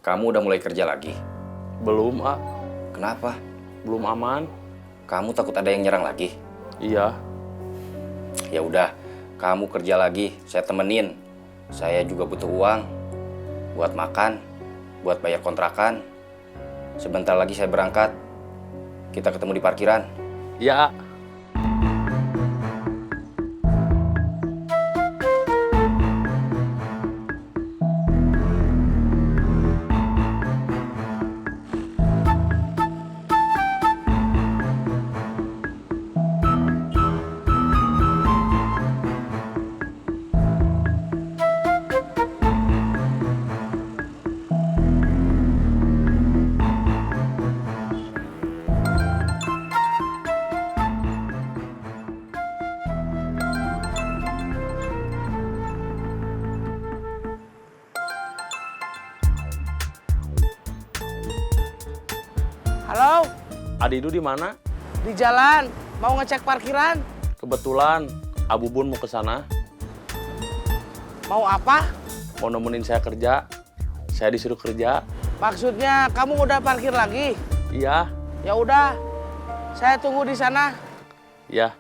Kamu udah mulai kerja lagi? Belum, ah. Kenapa? Belum aman. Kamu takut ada yang nyerang lagi? Iya. Ya udah, kamu kerja lagi, saya temenin. Saya juga butuh uang buat makan, buat bayar kontrakan. Sebentar lagi saya berangkat. Kita ketemu di parkiran. Iya, ah. Halo, Adidu di mana? di jalan. Mau ngecek parkiran? Kebetulan Abu Bun mau ke sana. Mau apa? Mau nemenin saya kerja. Saya disuruh kerja. Maksudnya kamu udah parkir lagi? Iya. Ya udah, saya tunggu di sana. Iya.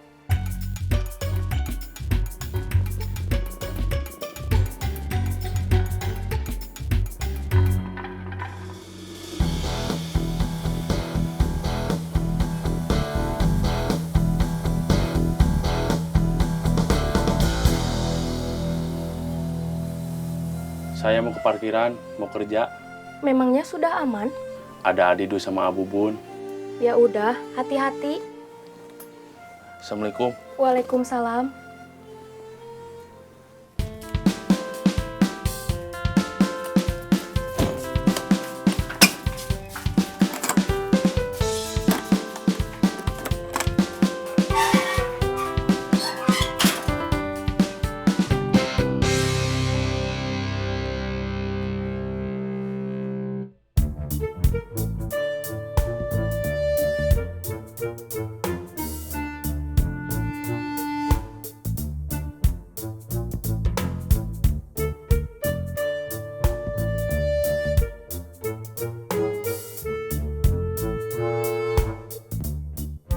Saya mau ke parkiran, mau kerja. Memangnya sudah aman? Ada Adidu sama Abu Bun. Ya udah, hati-hati. Assalamualaikum. Waalaikumsalam.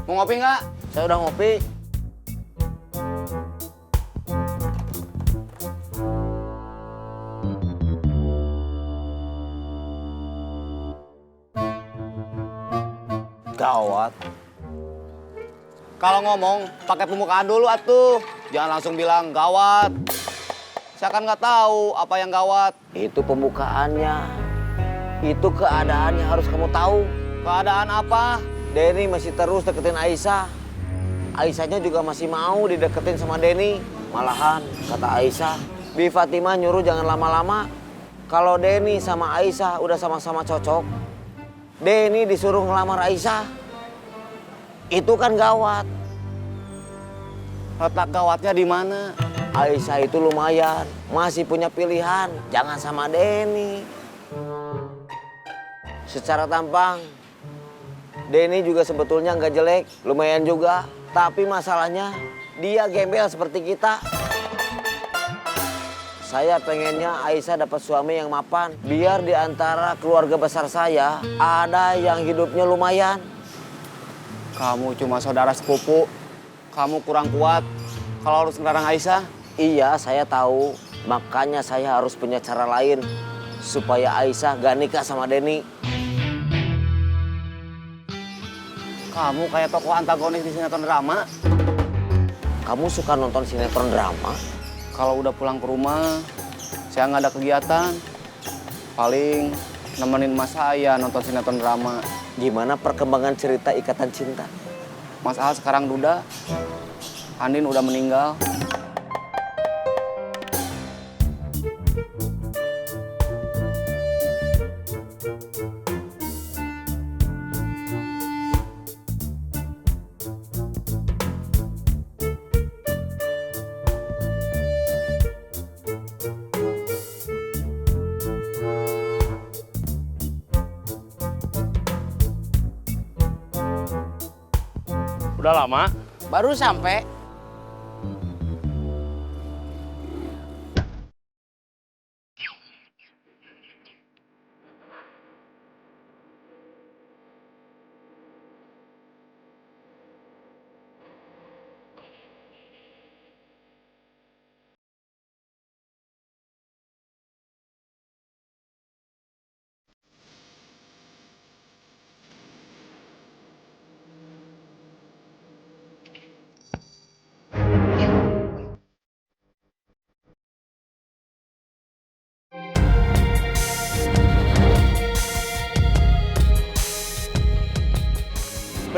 Mau ngopi nggak? Saya udah ngopi. Gawat. Kalau ngomong, pakai pembukaan dulu atuh. Jangan langsung bilang gawat. Saya kan nggak tahu apa yang gawat. Itu pembukaannya. Itu keadaannya harus kamu tahu. Keadaan apa? Denny masih terus deketin Aisyah. Aisyahnya juga masih mau dideketin sama Denny. Malahan, kata Aisyah, Bi Fatimah nyuruh jangan lama-lama. Kalau Denny sama Aisyah udah sama-sama cocok, Denny disuruh ngelamar Aisyah. Itu kan gawat. Letak gawatnya di mana? Aisyah itu lumayan, masih punya pilihan. Jangan sama Denny. Secara tampang, Denny juga sebetulnya nggak jelek, lumayan juga. Tapi masalahnya, dia gembel seperti kita. Saya pengennya Aisyah dapat suami yang mapan. Biar di antara keluarga besar saya, ada yang hidupnya lumayan. Kamu cuma saudara sepupu. Kamu kurang kuat kalau harus ngelarang Aisyah. Iya, saya tahu. Makanya saya harus punya cara lain. Supaya Aisyah gak nikah sama Denny. Kamu kayak tokoh antagonis di sinetron drama. Kamu suka nonton sinetron drama? Kalau udah pulang ke rumah, saya nggak ada kegiatan. Paling nemenin mas saya nonton sinetron drama. Gimana perkembangan cerita Ikatan Cinta? Mas Al sekarang duda. Andin udah meninggal. Udah lama? Baru sampai.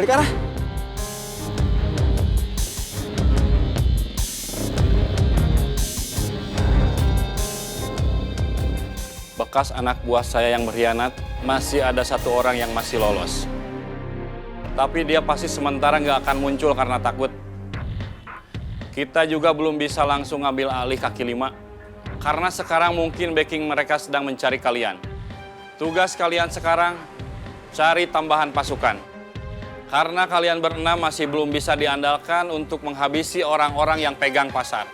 balik arah. Bekas anak buah saya yang berkhianat, masih ada satu orang yang masih lolos. Tapi dia pasti sementara nggak akan muncul karena takut. Kita juga belum bisa langsung ngambil alih kaki lima. Karena sekarang mungkin backing mereka sedang mencari kalian. Tugas kalian sekarang, cari tambahan pasukan. Karena kalian berenam masih belum bisa diandalkan untuk menghabisi orang-orang yang pegang pasar.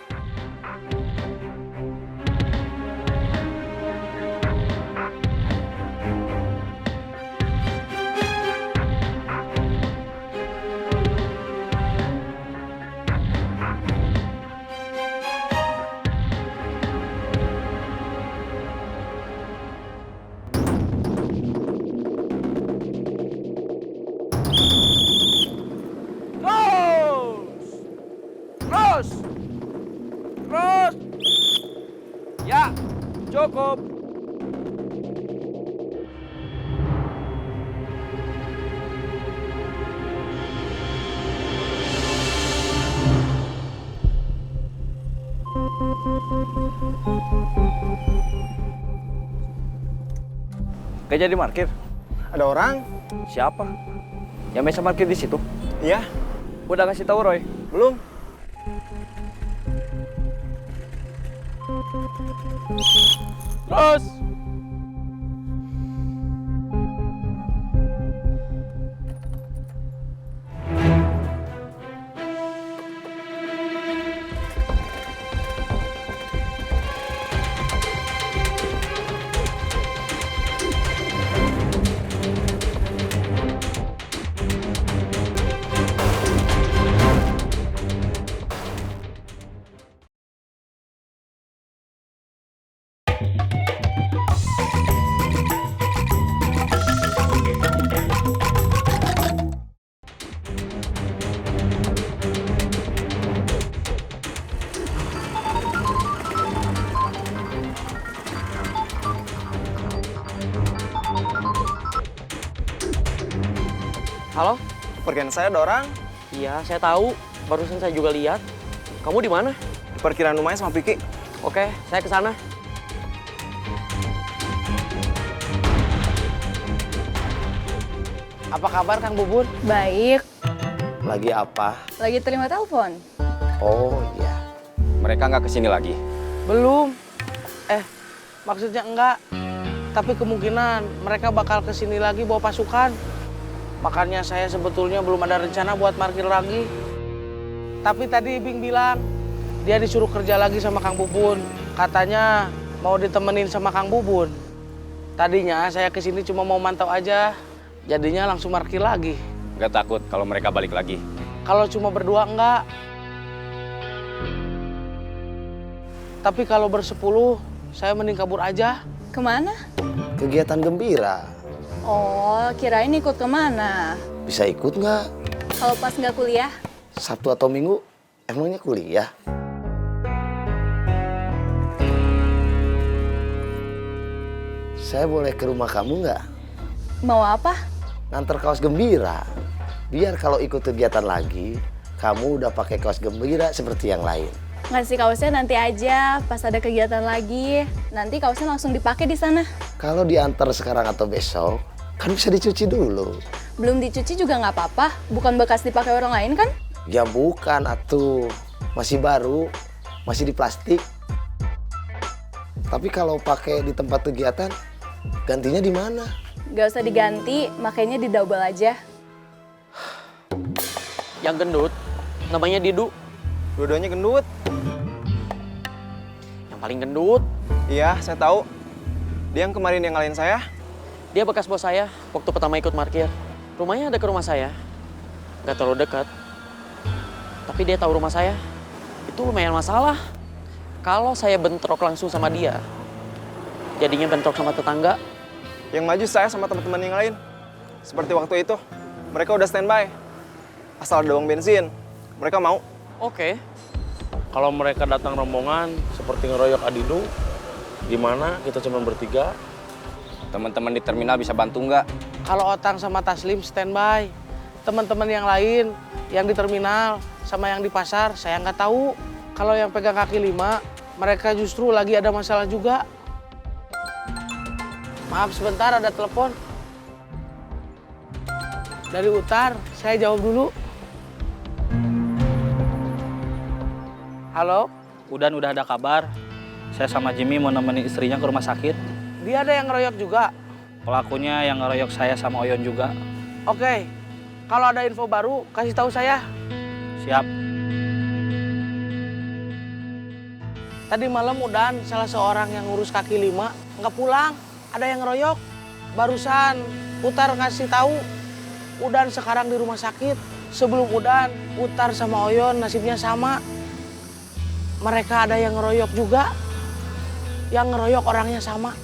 Ya, cukup. Gak jadi parkir? Ada orang? Siapa? Yang biasa parkir di situ? Iya. Udah kasih tahu Roy? Belum. Terus! Halo? Parkiran saya ada orang. Iya, saya tahu. Barusan saya juga lihat. Kamu di mana? Di parkiran rumahnya sama Piki. Oke, saya ke sana. Apa kabar Kang Bubun? Baik, Lagi apa? lagi terima telepon. Oh iya. Mereka nggak kesini lagi. Belum. Maksudnya enggak. Tapi kemungkinan mereka bakal kesini lagi bawa pasukan. Makanya saya sebetulnya belum ada rencana buat parkir lagi. Tapi tadi Ibing bilang, dia disuruh kerja lagi sama Kang Bubun. Katanya mau ditemenin sama Kang Bubun. Tadinya saya kesini cuma mau mantau aja. Jadinya langsung parkir lagi. Nggak takut kalau mereka balik lagi. Kalau cuma berdua enggak. Tapi kalau bersepuluh, saya mending kabur aja. Kemana? Kegiatan gembira. Oh, kirain ikut kemana? Bisa ikut nggak? Kalau pas nggak kuliah? Sabtu atau Minggu? Emangnya kuliah? Saya boleh ke rumah kamu nggak? Mau apa? Nganter kaos gembira. Biar kalau ikut kegiatan lagi, kamu udah pakai kaos gembira seperti yang lain. Ngasih kaosnya nanti aja, pas ada kegiatan lagi. Nanti kaosnya langsung dipakai di sana. Kalau diantar sekarang atau besok, kan bisa dicuci dulu. Belum dicuci juga nggak apa-apa. Bukan bekas dipakai orang lain kan? Ya bukan, atuh. Masih baru, masih di plastik. Tapi kalau pakai di tempat kegiatan, gantinya di mana? Gak usah diganti, makanya di double aja. Yang gendut, namanya Didu. Dua-duanya gendut. Yang paling gendut, Iya, saya tahu. Dia yang kemarin yang ngalahin saya. dia bekas bos saya waktu pertama ikut parkir. Rumahnya ada ke rumah saya. Gak terlalu dekat. Tapi dia tahu rumah saya. Itu lumayan masalah. Kalau saya bentrok langsung sama dia, jadinya bentrok sama tetangga. Yang maju saya sama teman-teman yang lain. Seperti waktu itu, mereka udah standby. Asal ada uang bensin, mereka mau. Oke. Kalau mereka datang rombongan seperti ngeroyok Adidu, gimana kita cuma bertiga? Teman-teman di terminal bisa bantu nggak? Kalau Otang sama Taslim standby, Teman-teman yang lain, yang di terminal, sama yang di pasar, saya nggak tahu. Kalau yang pegang kaki lima, mereka justru lagi ada masalah juga. Maaf sebentar, ada telepon. Dari Utar, saya jawab dulu. Halo? Udah ada kabar. Saya sama Jimmy mau nemenin istrinya ke rumah sakit. Dia ada yang ngeroyok juga? Pelakunya yang ngeroyok saya sama Oyon juga. Oke, kalau ada info baru, kasih tahu saya. Siap. Tadi malam Udan, salah seorang yang ngurus kaki lima, nggak pulang. Ada yang ngeroyok. Barusan Utar ngasih tahu, Udan sekarang di rumah sakit. Sebelum Udan, Utar sama Oyon nasibnya sama. Mereka ada yang ngeroyok juga. Yang ngeroyok orangnya sama.